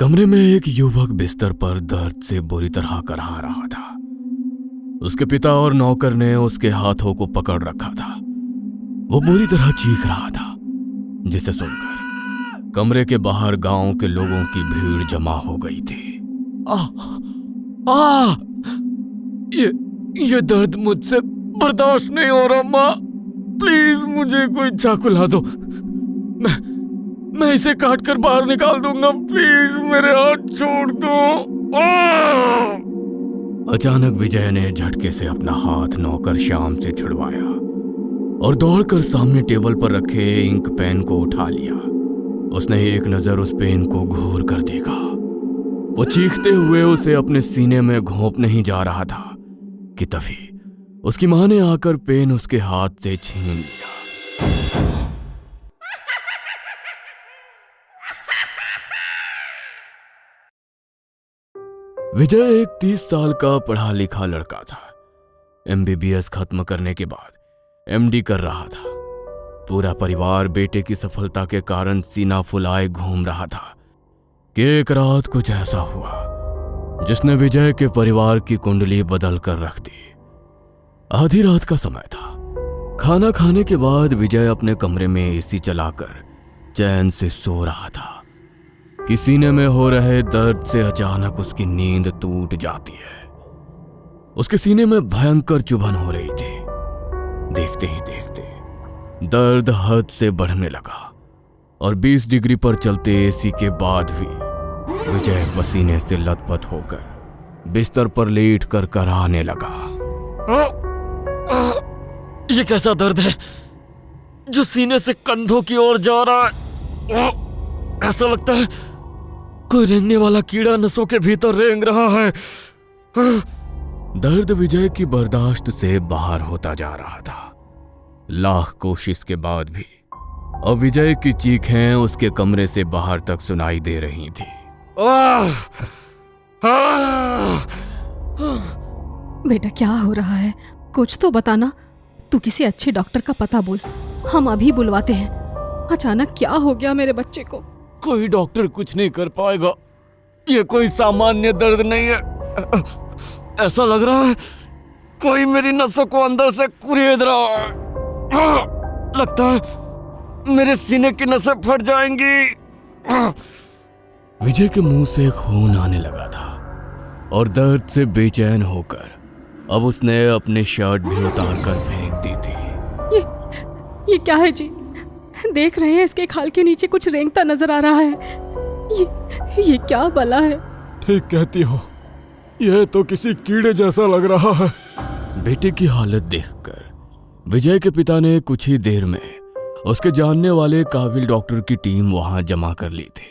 कमरे में एक युवक बिस्तर पर दर्द से बुरी तरह करहा रहा था। उसके पिता और नौकर ने उसके हाथों को पकड़ रखा था। वो बुरी तरह चीख रहा था, जिसे सुनकर कमरे के बाहर गांव के लोगों की भीड़ जमा हो गई थी। आ, आ, ये दर्द मुझसे बर्दाश्त नहीं हो रहा। माँ, प्लीज मुझे कोई चाकू ला दो। मैं इसे काट कर बाहर निकाल दूंगा। प्लीज मेरे हाथ छोड़ दो। अचानक विजय ने झटके से अपना हाथ नौकर श्याम से छुड़वाया और दौड़कर सामने टेबल पर रखे इंक पेन को उठा लिया। उसने एक नजर उस पेन को घूर कर देखा। वो चीखते हुए उसे अपने सीने में घोंपने ही जा रहा था कि तभी उसकी मां ने आकर पेन उसके हाथ से छीन लिया। विजय एक 30 साल का पढ़ा लिखा लड़का था। MBBS खत्म करने के बाद MD कर रहा था। पूरा परिवार बेटे की सफलता के कारण सीना फुलाए घूम रहा था कि एक रात कुछ ऐसा हुआ जिसने विजय के परिवार की कुंडली बदल कर रख दी। आधी रात का समय था। खाना खाने के बाद विजय अपने कमरे में AC चलाकर चैन से सो रहा था कि सीने में हो रहे दर्द से अचानक उसकी नींद टूट जाती है। उसके सीने में भयंकर चुभन हो रही थी। देखते ही देखते दर्द हद से बढ़ने लगा और 20 डिग्री पर चलते AC के बाद भी विजय पसीने से लथपथ होकर बिस्तर पर लेट कर कराहने लगा। ये कैसा दर्द है जो सीने से कंधों की ओर जा रहा है? ऐसा लगता है कोई रेंगने वाला कीड़ा नसों के भीतर रेंग रहा है। दर्द विजय की बर्दाश्त से बाहर होता जा रहा था। लाख कोशिश के बाद भी अब विजय की चीखें उसके कमरे से बाहर तक सुनाई दे रही थी। बेटा क्या हो रहा है? कुछ तो बताना। तू किसी अच्छे डॉक्टर का पता बोल, हम अभी बुलवाते हैं। अचानक क्या हो गया मेरे बच्चे को? कोई डॉक्टर कुछ नहीं कर पाएगा। ये कोई सामान्य दर्द नहीं है। ऐसा लग रहा है कोई मेरी नसों को अंदर से कुरेद रहा है। लगता है मेरे सीने की नसें फट जाएंगी। विजय के मुंह से खून आने लगा था और दर्द से बेचैन होकर अब उसने अपने शर्ट भी उतार कर फेंक दी थी। ये क्या है जी? देख रहे हैं इसके खाल के नीचे कुछ रेंगता नजर आ रहा है। ये क्या बला है? ठीक कहती हो, यह तो किसी कीड़े जैसा लग रहा है। बेटे की हालत देखकर विजय के पिता ने कुछ ही देर में उसके जानने वाले काबिल डॉक्टर की टीम वहां जमा कर ली थी।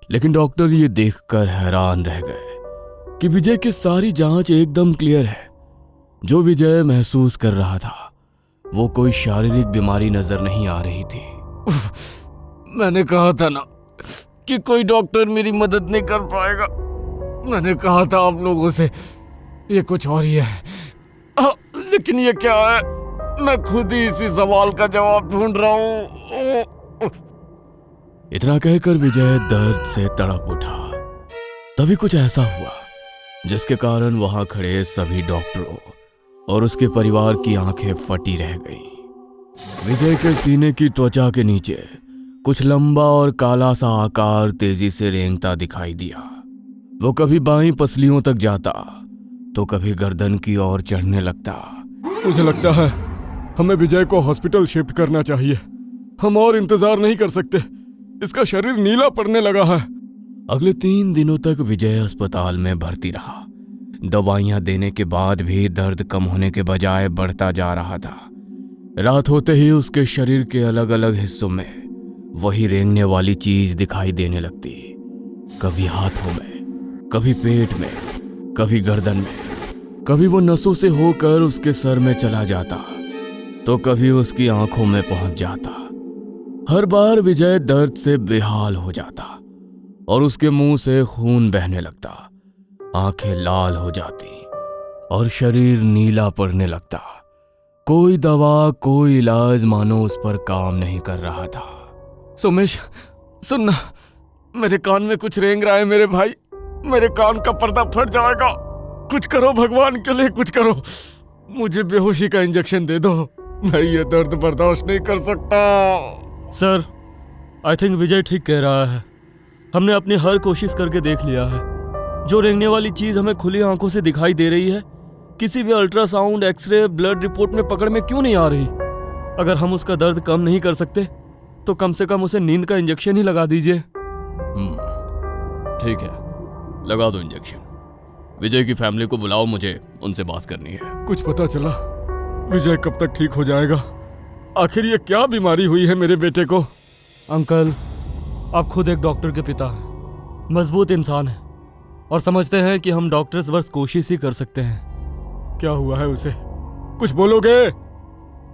लेकिन डॉक्टर ये देखकर हैरान रह गए कि विजय की सारी जांच एकदम क्लियर है। जो विजय महसूस कर रहा था वो कोई शारीरिक बीमारी नजर नहीं आ रही थी। मैंने कहा था ना कि कोई डॉक्टर मेरी मदद नहीं कर पाएगा। मैंने कहा था आप लोगों से, ये कुछ और ही है। लेकिन ये क्या है? मैं खुद ही इसी सवाल का जवाब ढूंढ रहा हूं। इतना कहकर विजय दर्द से तड़प उठा। तभी कुछ ऐसा हुआ जिसके कारण वहां खड़े सभी डॉक्टरों और उसके परिवार की आंखें फटी रह गईं। विजय के सीने की त्वचा के नीचे कुछ लंबा और काला सा आकार तेजी से रेंगता दिखाई दिया। वो कभी बाईं पसलियों तक जाता तो कभी गर्दन की ओर चढ़ने लगता। मुझे लगता है हमें विजय को हॉस्पिटल शिफ्ट करना चाहिए। हम और इंतजार नहीं कर सकते। इसका शरीर नीला पड़ने लगा है। अगले 3 दिनों तक विजय अस्पताल में भर्ती रहा। दवाइयां देने के बाद भी दर्द कम होने के बजाय बढ़ता जा रहा था। रात होते ही उसके शरीर के अलग अलग हिस्सों में वही रेंगने वाली चीज दिखाई देने लगती। कभी हाथों में, कभी पेट में, कभी गर्दन में। कभी वो नसों से होकर उसके सर में चला जाता तो कभी उसकी आंखों में पहुंच जाता। हर बार विजय दर्द से बेहाल हो जाता और उसके मुंह से खून बहने लगता। आंखें लाल हो जाती और शरीर नीला पड़ने लगता। कोई दवा, कोई इलाज मानो उस पर काम नहीं कर रहा था। सोमेश, सुनना, मेरे कान में कुछ रेंग रहा है मेरे भाई, मेरे कान का पर्दा फट जाएगा। कुछ करो भगवान के लिए, कुछ करो। मुझे बेहोशी का इंजेक्शन दे दो, मैं ये दर्द बर्दाश्त नहीं कर सकता। सर, आई थिंक विजय ठीक कह रहा है। हमने अपनी हर कोशिश करके देख लिया है। जो रेंगने वाली चीज़ हमें खुली आंखों से दिखाई दे रही है, किसी भी अल्ट्रासाउंड, एक्सरे, ब्लड रिपोर्ट में पकड़ में क्यों नहीं आ रही? अगर हम उसका दर्द कम नहीं कर सकते तो कम से कम उसे नींद का इंजेक्शन ही लगा दीजिए। ठीक है, लगा दो इंजेक्शन। विजय की फैमिली को बुलाओ, मुझे उनसे बात करनी है। कुछ पता चला विजय कब तक ठीक हो जाएगा? आखिर ये क्या बीमारी हुई है मेरे बेटे को? अंकल, आप खुद एक डॉक्टर के पिता हैं, मजबूत इंसान हैं और समझते हैं कि हम डॉक्टर्स बस कोशिश ही कर सकते हैं। क्या हुआ है उसे? कुछ बोलोगे?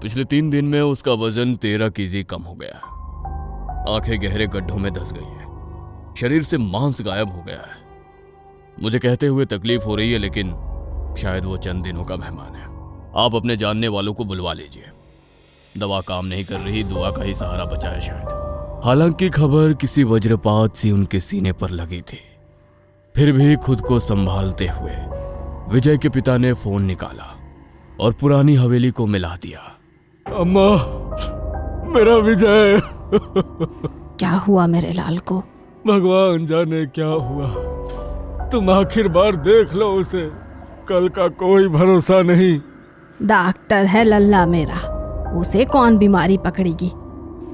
पिछले 3 दिन में उसका वजन 13 केजी कम हो गया है। आंखें गहरे गड्ढों में धंस गई हैं, शरीर से मांस गायब हो गया है। मुझे कहते हुए तकलीफ हो रही है, लेकिन शायद वो चंद दिनों का मेहमान है। आप अपने जानने वालों को बुलवा लीजिए। दवा काम नहीं कर रही, दुआ का ही सहारा बचा है शायद। हालांकि खबर किसी वज्रपात सी उनके सीने पर लगी थी। फिर भी खुद को संभालते हुए विजय के पिता ने फोन निकाला और पुरानी हवेली को मिला दिया। अम्मा, मेरा विजय। क्या हुआ मेरे लाल को? भगवान जाने क्या हुआ। तुम आखिर बार देख लो उसे, कल का कोई भरोसा नहीं। डॉक्टर है लल्ला मेरा, उसे कौन बीमारी पकड़ेगी?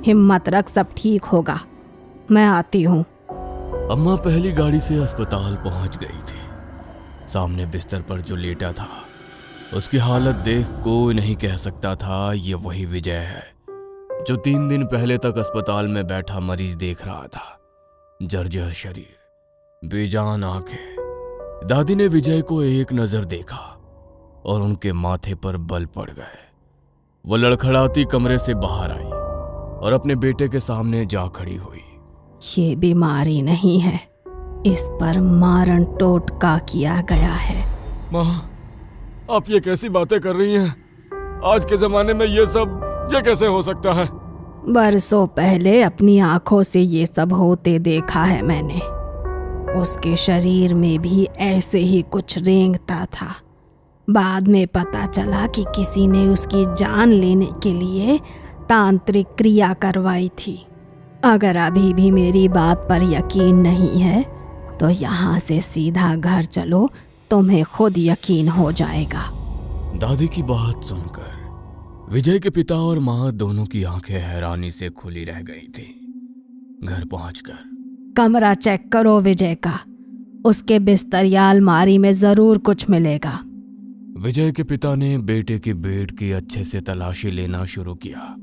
हिम्मत रख, सब ठीक होगा। मैं आती हूँ। अम्मा पहली गाड़ी से अस्पताल पहुंच गई थी। सामने बिस्तर पर जो लेटा था, उसकी हालत देख कोई नहीं कह सकता था ये वही विजय है जो 3 दिन पहले तक अस्पताल में बैठा मरीज देख रहा था। जर्जर शरीर, बेजान आंखें। दादी ने विजय को एक नजर देखा और उनके माथे पर बल पड़ गए। वो लड़खड़ाती कमरे से बाहर आई और अपने बेटे के सामने जा खड़ी हुई। ये बीमारी नहीं है, इस पर मारण टोटका किया गया है। माँ, आप ये कैसी बातें कर रही हैं? आज के जमाने में ये कैसे हो सकता है? बरसों पहले अपनी आंखों से ये सब होते देखा है मैंने। उसके शरीर में भी ऐसे ही कुछ रेंगता था। बाद में पता चला कि किसी ने उसकी जान लेने के लिए तांत्रिक क्रिया करवाई थी। अगर अभी भी मेरी बात पर यकीन नहीं है तो यहाँ से सीधा घर चलो, तुम्हें खुद यकीन हो जाएगा। दादी की बात सुनकर विजय के पिता और माँ दोनों की आंखें हैरानी से खुली रह गई थी। घर पहुंचकर कमरा चेक करो विजय का, उसके बिस्तर या अलमारी में जरूर कुछ मिलेगा। विजय के पिता ने बेटे की बेड की अच्छे से तलाशी लेना शुरू किया।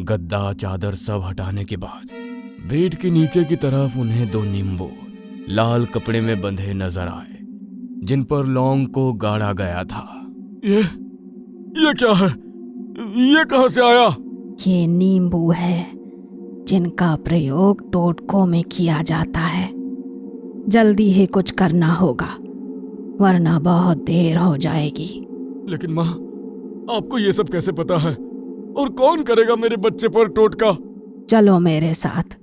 गद्दा, चादर सब हटाने के बाद बेड के नीचे की तरफ उन्हें 2 नींबू लाल कपड़े में बंधे नजर आए, जिन पर लौंग को गाड़ा गया था। ये क्या है? ये कहां से आया? ये नींबू है जिनका प्रयोग टोटकों में किया जाता है। जल्दी ही कुछ करना होगा, वरना बहुत देर हो जाएगी। लेकिन माँ, आपको ये सब कैसे पता है? और कौन करेगा मेरे बच्चे पर टोटका? चलो मेरे साथ,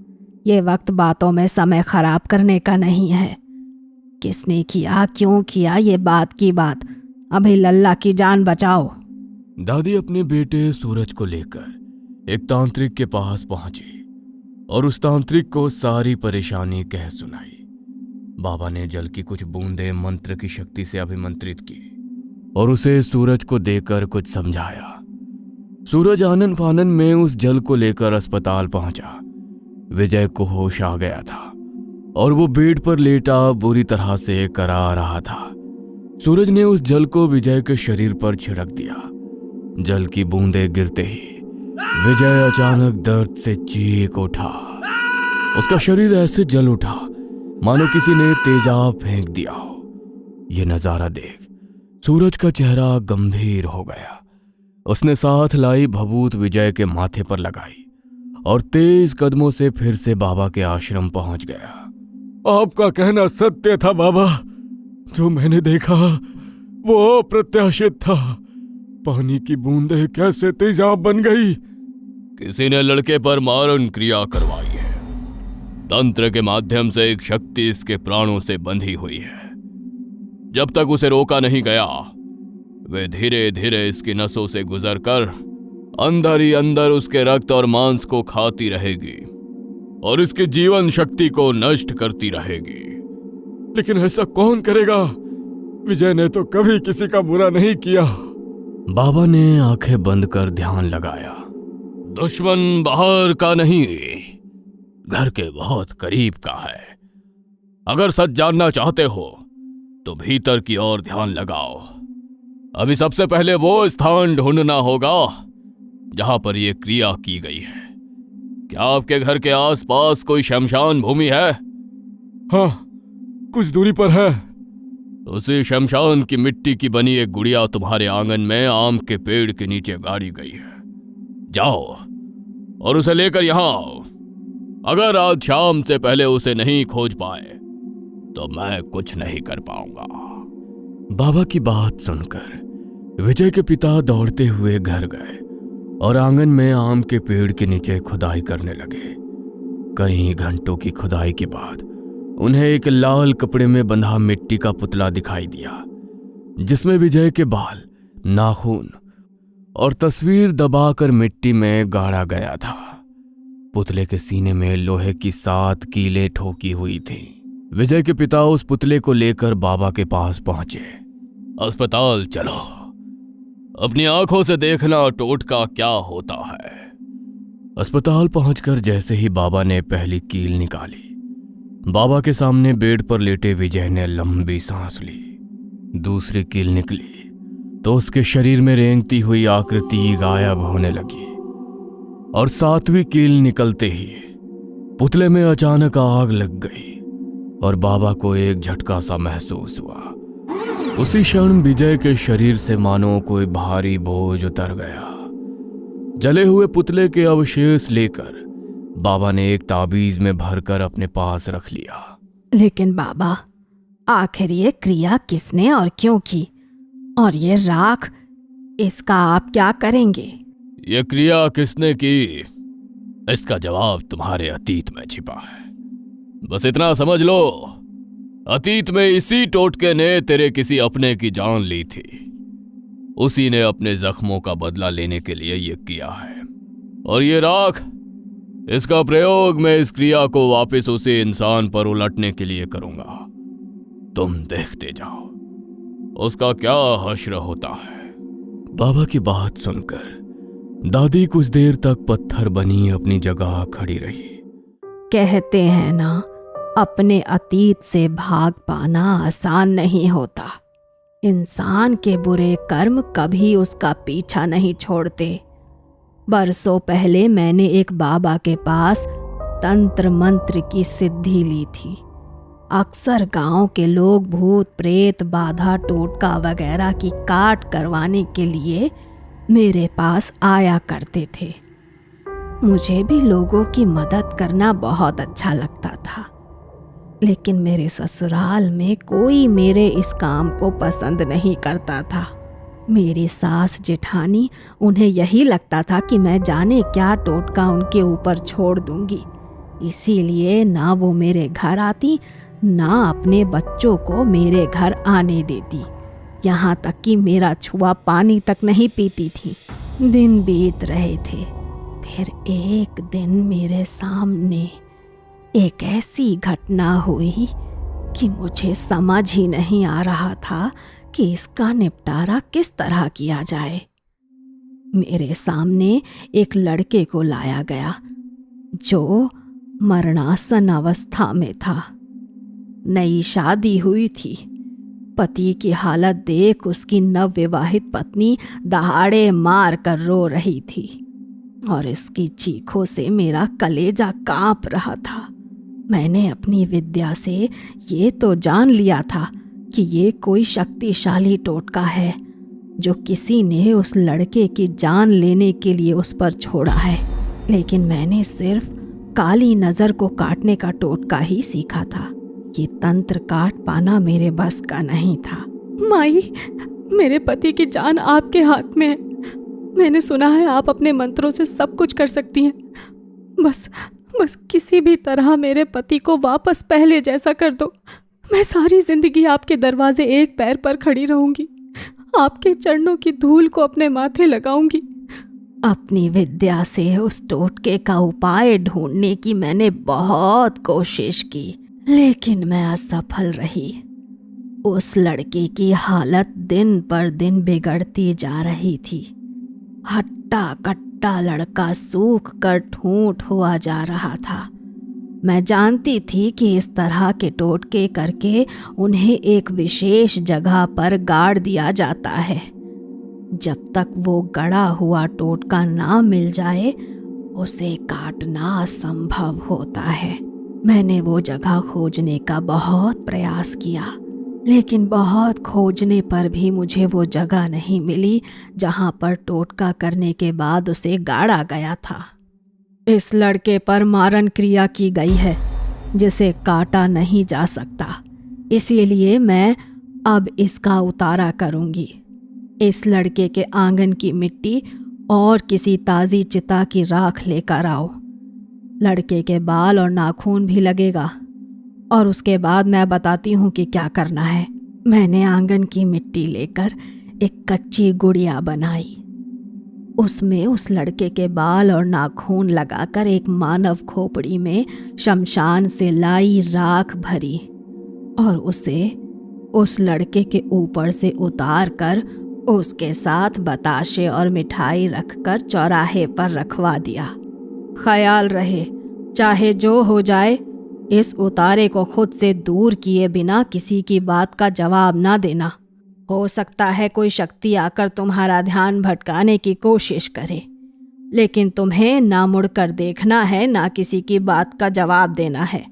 ये वक्त बातों में समय खराब करने का नहीं है। किसने किया, क्यों किया, ये बात की बात। अभी लल्ला की जान बचाओ। दादी अपने बेटे सूरज को लेकर एक तांत्रिक के पास पहुंची और उस तांत्रिक को सारी परेशानी कह सुनाई। बाबा ने जल की कुछ बूंदें मंत्र की शक्ति से अभिमंत्रित की और उसे सूरज को देकर कुछ समझाया। सूरज आनन फानन में उस जल को लेकर अस्पताल पहुंचा। विजय को होश आ गया था और वो बेड पर लेटा बुरी तरह से करा रहा था। सूरज ने उस जल को विजय के शरीर पर छिड़क दिया। जल की बूंदें गिरते ही विजय अचानक दर्द से चीख उठा। उसका शरीर ऐसे जल उठा मानो किसी ने तेजाब फेंक दिया हो। यह नजारा देख सूरज का चेहरा गंभीर हो गया। उसने साथ लाई भभूत विजय के माथे पर लगाई और तेज कदमों से फिर से बाबा के आश्रम पहुंच गया। आपका कहना सत्य था बाबा। जो मैंने देखा वो अप्रत्याशित था। पानी की बूंदें कैसे तेजाब बन गई? किसी ने लड़के पर मारण क्रिया करवाई है। तंत्र के माध्यम से एक शक्ति इसके प्राणों से बंधी हुई है। जब तक उसे रोका नहीं गया, वे धीरे धीरे इसकी नसों से गुजरकर अंदर ही अंदर उसके रक्त और मांस को खाती रहेगी और इसकी जीवन शक्ति को नष्ट करती रहेगी। लेकिन ऐसा कौन करेगा? विजय ने तो कभी किसी का बुरा नहीं किया। बाबा ने आंखें बंद कर ध्यान लगाया। दुश्मन बाहर का नहीं, घर के बहुत करीब का है। अगर सच जानना चाहते हो तो भीतर की ओर ध्यान लगाओ। अभी सबसे पहले वो स्थान ढूंढना होगा जहां पर यह क्रिया की गई है। क्या आपके घर के आसपास कोई शमशान भूमि है? हाँ, कुछ दूरी पर है। उसी शमशान की मिट्टी की बनी एक गुड़िया तुम्हारे आंगन में आम के पेड़ के नीचे गाड़ी गई है। जाओ और उसे लेकर यहां आओ। अगर आज शाम से पहले उसे नहीं खोज पाए तो मैं कुछ नहीं कर पाऊंगा। बाबा की बात सुनकर विजय के पिता दौड़ते हुए घर गए और आंगन में आम के पेड़ के नीचे खुदाई करने लगे। कई घंटों की खुदाई के बाद उन्हें एक लाल कपड़े में बंधा मिट्टी का पुतला दिखाई दिया, जिसमें विजय के बाल, नाखून और तस्वीर दबाकर मिट्टी में गाड़ा गया था। पुतले के सीने में लोहे की 7 कीलें ठोकी हुई थी। विजय के पिता उस पुतले को लेकर बाबा के पास पहुंचे। अस्पताल चलो, अपनी आंखों से देखना टोटका क्या होता है। अस्पताल पहुंचकर जैसे ही बाबा ने पहली कील निकाली, बाबा के सामने बेड पर लेटे विजय ने लंबी सांस ली। दूसरी कील निकली तो उसके शरीर में रेंगती हुई आकृति गायब होने लगी और 7वीं कील निकलते ही पुतले में अचानक आग लग गई और बाबा को एक झटका सा महसूस हुआ। उसी क्षण विजय के शरीर से मानो कोई भारी बोझ उतर गया। जले हुए पुतले के अवशेष लेकर बाबा ने एक ताबीज में भरकर अपने पास रख लिया। लेकिन बाबा, आखिर ये क्रिया किसने और क्यों की? और ये राख, इसका आप क्या करेंगे? ये क्रिया किसने की, इसका जवाब तुम्हारे अतीत में छिपा है। बस इतना समझ लो, अतीत में इसी टोटके ने तेरे किसी अपने की जान ली थी। उसी ने अपने जख्मों का बदला लेने के लिए यह किया है। और ये राख, इसका प्रयोग मैं इस क्रिया को वापस उसी इंसान पर उलटने के लिए करूंगा। तुम देखते जाओ उसका क्या हश्र होता है। बाबा की बात सुनकर दादी कुछ देर तक पत्थर बनी अपनी जगह खड़ी रही। कहते हैं ना, अपने अतीत से भाग पाना आसान नहीं होता। इंसान के बुरे कर्म कभी उसका पीछा नहीं छोड़ते। बरसों पहले मैंने एक बाबा के पास तंत्र मंत्र की सिद्धि ली थी। अक्सर गांव के लोग भूत प्रेत, बाधा, टोटका वगैरह की काट करवाने के लिए मेरे पास आया करते थे। मुझे भी लोगों की मदद करना बहुत अच्छा लगता था, लेकिन मेरे ससुराल में कोई मेरे इस काम को पसंद नहीं करता था। मेरी सास जेठानी, उन्हें यही लगता था कि मैं जाने क्या टोटका उनके ऊपर छोड़ दूंगी। इसीलिए ना वो मेरे घर आती, ना अपने बच्चों को मेरे घर आने देती। यहाँ तक कि मेरा छुआ पानी तक नहीं पीती थी। दिन बीत रहे थे, फिर एक दिन मेरे सामने एक ऐसी घटना हुई कि मुझे समझ ही नहीं आ रहा था कि इसका निपटारा किस तरह किया जाए। मेरे सामने एक लड़के को लाया गया जो मरणासन अवस्था में था। नई शादी हुई थी। पति की हालत देख उसकी नवविवाहित पत्नी दहाड़े मार कर रो रही थी और इसकी चीखों से मेरा कलेजा कांप रहा था। मैंने अपनी विद्या से ये तो जान लिया था कि ये कोई शक्तिशाली टोटका है जो किसी ने उस लड़के की जान लेने के लिए उस पर छोड़ा है, लेकिन मैंने सिर्फ काली नज़र को काटने का टोटका ही सीखा था। ये तंत्र काट पाना मेरे बस का नहीं था। माई, मेरे पति की जान आपके हाथ में है। मैंने सुना है आप अपने मंत्रों से सब कुछ कर सकती हैं। बस बस किसी भी तरह मेरे पति को वापस पहले जैसा कर दो। मैं सारी जिंदगी आपके दरवाजे एक पैर पर खड़ी रहूंगी, आपके चरणों की धूल को अपने माथे लगाऊंगी। अपनी विद्या से उस टोटके का उपाय ढूंढने की मैंने बहुत कोशिश की, लेकिन मैं असफल रही। उस लड़के की हालत दिन पर दिन बिगड़ती जा रही थी। हट्टा कट्टा लड़का सूख कर ठूंठ हुआ जा रहा था। मैं जानती थी कि इस तरह के टोटके करके उन्हें एक विशेष जगह पर गाड़ दिया जाता है। जब तक वो गड़ा हुआ टोटका ना मिल जाए, उसे काटना असंभव होता है। मैंने वो जगह खोजने का बहुत प्रयास किया, लेकिन बहुत खोजने पर भी मुझे वो जगह नहीं मिली जहां पर टोटका करने के बाद उसे गाड़ा गया था। इस लड़के पर मारण क्रिया की गई है, जिसे काटा नहीं जा सकता। इसीलिए मैं अब इसका उतारा करूंगी। इस लड़के के आंगन की मिट्टी और किसी ताज़ी चिता की राख लेकर आओ। लड़के के बाल और नाखून भी लगेगा, और उसके बाद मैं बताती हूँ कि क्या करना है। मैंने आंगन की मिट्टी लेकर एक कच्ची गुड़िया बनाई। उसमें उस लड़के के बाल और नाखून लगाकर एक मानव खोपड़ी में शमशान से लाई राख भरी और उसे उस लड़के के ऊपर से उतार कर उसके साथ बताशे और मिठाई रखकर चौराहे पर रखवा दिया। ख्याल रहे, चाहे जो हो जाए, इस उतारे को खुद से दूर किए बिना किसी की बात का जवाब ना देना। हो सकता है कोई शक्ति आकर तुम्हारा ध्यान भटकाने की कोशिश करे, लेकिन तुम्हें ना मुड़कर देखना है, ना किसी की बात का जवाब देना है।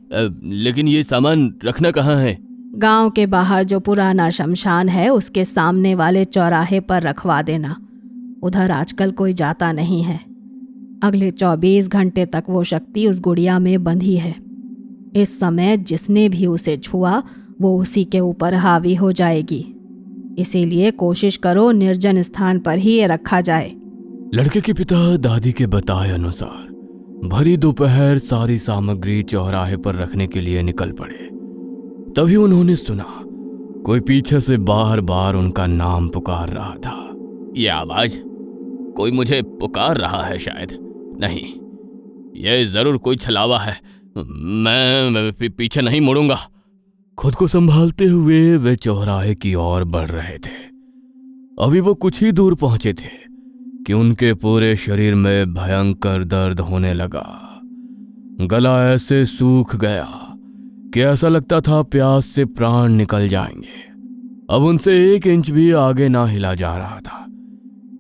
लेकिन ये सामान रखना कहाँ है? गांव के बाहर जो पुराना शमशान है, उसके सामने वाले चौराहे पर रखवा देना। उधर आजकल कोई जाता नहीं है। अगले 24 घंटे तक वो शक्ति उस गुड़िया में बंधी है। इस समय जिसने भी उसे छुआ वो उसी के ऊपर हावी हो जाएगी। इसीलिए कोशिश करो निर्जन स्थान पर ही ये रखा जाए। लड़के के पिता दादी के बताए अनुसार भरी दोपहर सारी सामग्री चौराहे पर रखने के लिए निकल पड़े। तभी उन्होंने सुना कोई पीछे से बार बार उनका नाम पुकार रहा था। यह आवाज कोई मुझे पुकार रहा है शायद। नहीं, यह जरूर कोई छलावा है। मैं पीछे नहीं मुड़ूंगा। खुद को संभालते हुए वे चौराहे की ओर बढ़ रहे थे। अभी वो कुछ ही दूर पहुंचे थे कि उनके पूरे शरीर में भयंकर दर्द होने लगा। गला ऐसे सूख गया कि ऐसा लगता था प्यास से प्राण निकल जाएंगे। अब उनसे 1 इंच भी आगे ना हिला जा रहा था,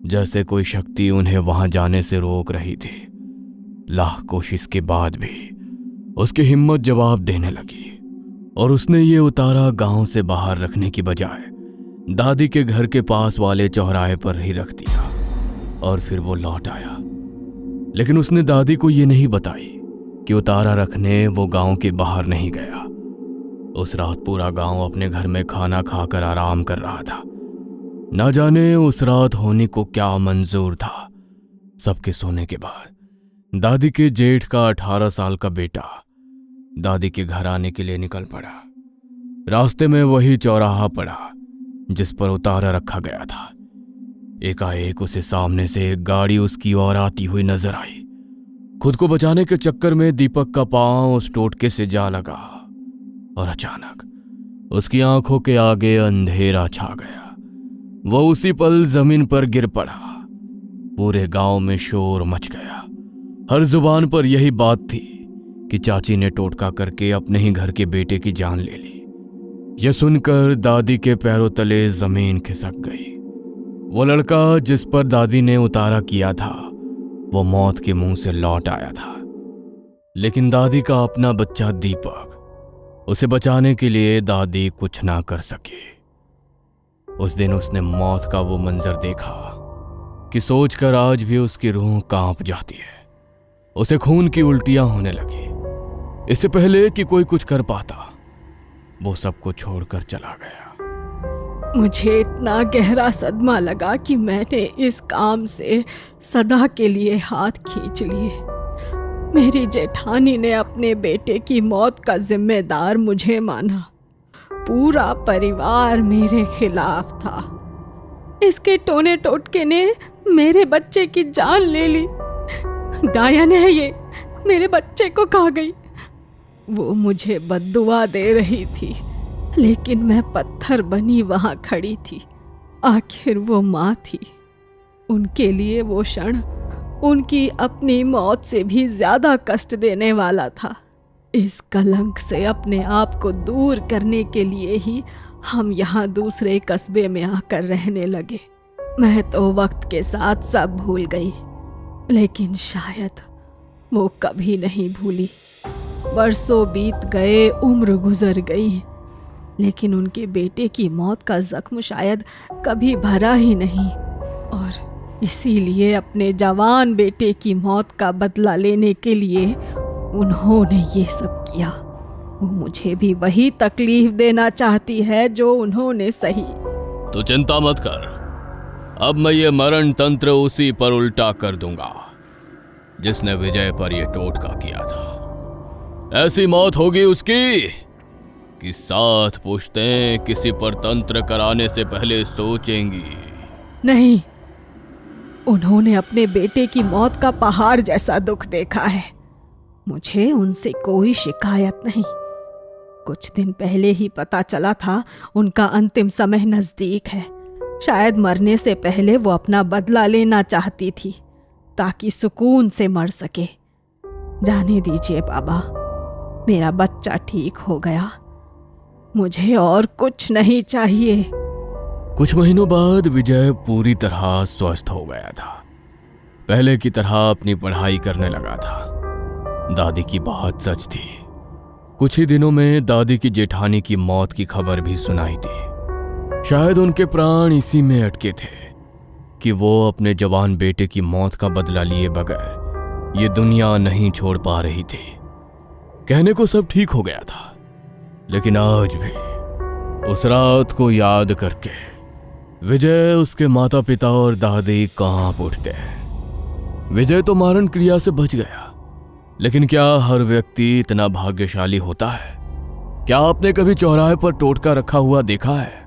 जैसे कोई शक्ति उन्हें वहां जाने से रोक रही थी। लाख कोशिश के बाद भी उसकी हिम्मत जवाब देने लगी और उसने ये उतारा गांव से बाहर रखने की बजाय दादी के घर के पास वाले चौराहे पर ही रख दिया। और फिर वो लौट आया, लेकिन उसने दादी को ये नहीं बताई कि उतारा रखने वो गांव के बाहर नहीं गया। उस रात पूरा गांव अपने घर में खाना खाकर आराम कर रहा था। ना जाने उस रात होने को क्या मंजूर था। सबके सोने के बाद दादी के जेठ का 18 साल का बेटा दादी के घर आने के लिए निकल पड़ा। रास्ते में वही चौराहा पड़ा जिस पर उतारा रखा गया था। एकाएक उसे सामने से एक गाड़ी उसकी ओर आती हुई नजर आई। खुद को बचाने के चक्कर में दीपक का पांव उस टोटके से जा लगा और अचानक उसकी आंखों के आगे अंधेरा छा गया। वो उसी पल जमीन पर गिर पड़ा। पूरे गांव में शोर मच गया। हर जुबान पर यही बात थी कि चाची ने टोटका करके अपने ही घर के बेटे की जान ले ली। यह सुनकर दादी के पैरों तले जमीन खिसक गई। वो लड़का जिस पर दादी ने उतारा किया था वो मौत के मुंह से लौट आया था, लेकिन दादी का अपना बच्चा दीपक, उसे बचाने के लिए दादी कुछ ना कर सकी। उस दिन उसने मौत का वो मंजर देखा कि सोचकर आज भी उसकी रूह कांप जाती है। उसे खून की उल्टियां होने लगी। इससे पहले कि कोई कुछ कर पाता, वो सबको छोड़कर चला गया। मुझे इतना गहरा सदमा लगा कि मैंने इस काम से सदा के लिए हाथ खींच लिए। मेरी जेठानी ने अपने बेटे की मौत का जिम्मेदार मुझे माना। पूरा परिवार मेरे खिलाफ था। इसके टोने टोटके ने मेरे बच्चे की जान ले ली। डायन है ये, मेरे बच्चे को खा गई। वो मुझे बद्दुआ दे रही थी, लेकिन मैं पत्थर बनी वहां खड़ी थी। आखिर वो माँ थी। उनके लिए वो क्षण उनकी अपनी मौत से भी ज्यादा कष्ट देने वाला था। इस कलंक से अपने आप को दूर करने के लिए ही हम यहाँ दूसरे कस्बे में आकर रहने लगे। मैं तो वक्त के साथ सब भूल गई, लेकिन शायद वो कभी नहीं भूली। बरसों बीत गए, उम्र गुजर गई, लेकिन उनके बेटे की मौत का जख्म शायद कभी भरा ही नहीं। और इसीलिए अपने जवान बेटे की मौत का बदला लेने के लिए उन्होंने ये सब किया। वो मुझे भी वही तकलीफ देना चाहती है जो उन्होंने सही। तो चिंता मत कर, अब मैं ये मरण तंत्र उसी पर उल्टा कर दूंगा जिसने विजय पर यह टोटका किया था। ऐसी मौत होगी उसकी कि 7 पुश्तें किसी पर तंत्र कराने से पहले सोचेंगी। नहीं, उन्होंने अपने बेटे की मौत का पहाड़ जैसा दुख देखा है। मुझे उनसे कोई शिकायत नहीं। कुछ दिन पहले ही पता चला था उनका अंतिम समय नजदीक है। शायद मरने से पहले वो अपना बदला लेना चाहती थी ताकि सुकून से मर सके। जाने दीजिए बाबा, मेरा बच्चा ठीक हो गया। मुझे और कुछ नहीं चाहिए। कुछ महीनों बाद विजय पूरी तरह स्वस्थ हो गया था। पहले की तरह अपनी पढ़ाई करने लगा था। दादी की बात सच थी। कुछ ही दिनों में दादी की जेठानी की मौत की खबर भी सुनाई थी। शायद उनके प्राण इसी में अटके थे कि वो अपने जवान बेटे की मौत का बदला लिए बगैर ये दुनिया नहीं छोड़ पा रही थी। कहने को सब ठीक हो गया था, लेकिन आज भी उस रात को याद करके विजय, उसके माता पिता और दादी कांप उठते हैं। विजय तो मारण क्रिया से बच गया, लेकिन क्या हर व्यक्ति इतना भाग्यशाली होता है? क्या आपने कभी चौराहे पर टोटका रखा हुआ देखा है?